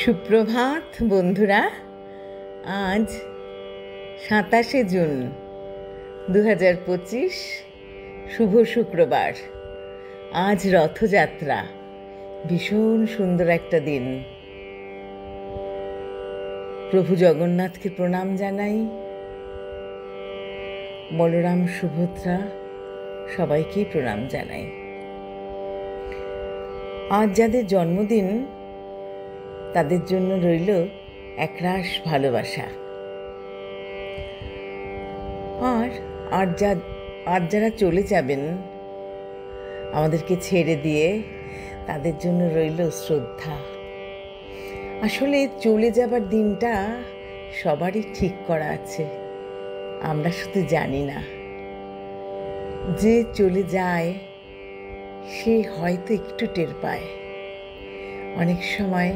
সুপ্রভাত বন্ধুরা। আজ 27শে জুন 2025, শুভ শুক্রবার। আজ রথযাত্রা, ভীষণ সুন্দর একটা দিন। প্রভু জগন্নাথকে প্রণাম জানাই, বলরাম সুভদ্রা সবাইকেই প্রণাম জানাই। আজ যাদের জন্মদিন তাদের জন্য রইল একরাশ ভালোবাসা। আর যারা চলে যাবেন আমাদেরকে ছেড়ে দিয়ে, তাদের জন্য রইল শ্রদ্ধা। আসলে চলে যাবার দিনটা সবারই ঠিক করা আছে, আমরা শুধু জানি না। যে চলে যায় সে হয়তো একটু টের পায়, অনেক সময়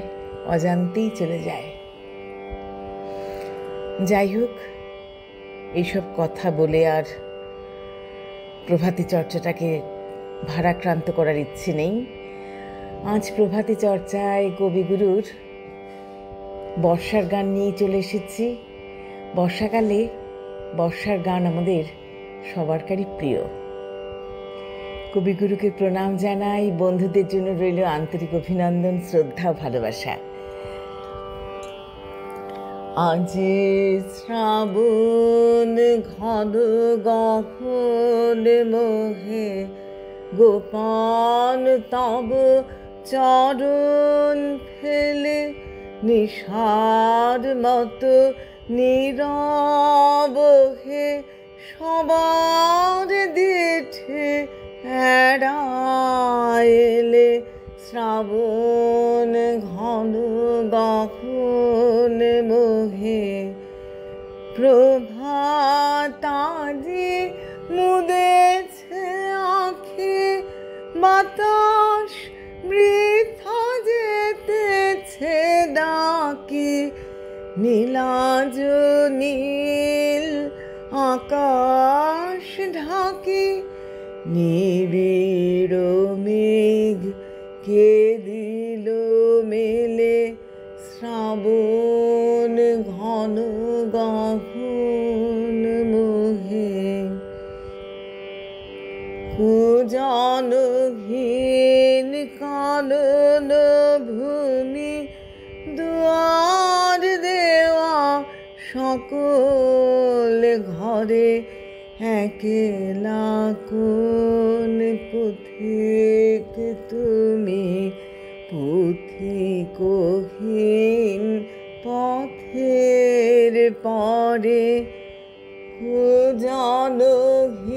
অজান্তেই চলে যায়। যাই হোক, এইসব কথা বলে আর প্রভাতী চর্চাটাকে ভারাক্রান্ত করার ইচ্ছে নেই। আজ প্রভাতী চর্চায় কবিগুরুর বর্ষার গান নিয়ে চলে এসেছি। বর্ষাকালে বর্ষার গান আমাদের সবারই প্রিয়। কবিগুরুকে প্রণাম জানাই, বন্ধুদের জন্য রইল আন্তরিক অভিনন্দন, শ্রদ্ধা, ভালোবাসা। আজ শ্রাবণ ঘন গহন মোহে গোপান তব চরণ ফেলে নিশার মতো নীরব হে সবার দিঠে এড়াইলে। শ্রাবণ ঘন গহন মোহে প্রভাতাজি মুদেছে আঁখি, বাতাস বৃথা যেতেছে ডাকি। নীলাজ নীল আকাশ ঢাকি, নিবিড় মেঘ কে দিল মেলে। শ্রাবণ ঘন গহন মোহে কুজনহীন কানন ভূমি, দুয়ার দেওয়া সকল ঘরে একলা কোন পথিক তুমি। পথিকহীন পথের পরে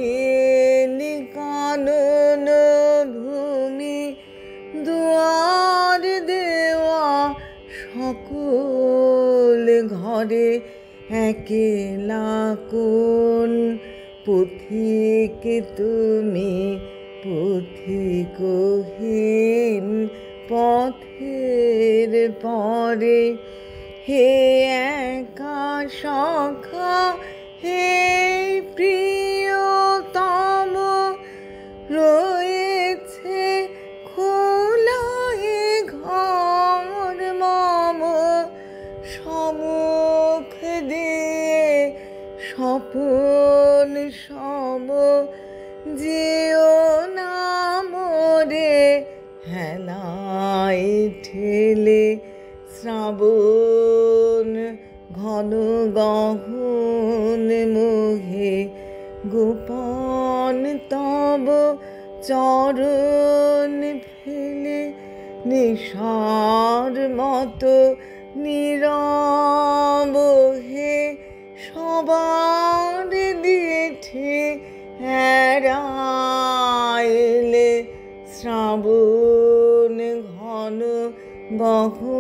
কুজনহীন কানন ভূমি, দুয়ার দেওয়া সকল ঘরে একলা কোন পথিক তুমি। পথিকহীন পথের পরে হে একা সখা, হে প্রিয়তম, রয়েছে খোলা এ ঘর মম। সমুখ দিয়ে স্বপন সম যেও না মোরে হেলায় ঠেলে। শ্রাবণ ঘন গহন মোহে গোপন তব চরণ ফেলে নিশার মতো নীরব হে সবার দিঠে এড়াইলে। শ্রাবণ ঘন গহন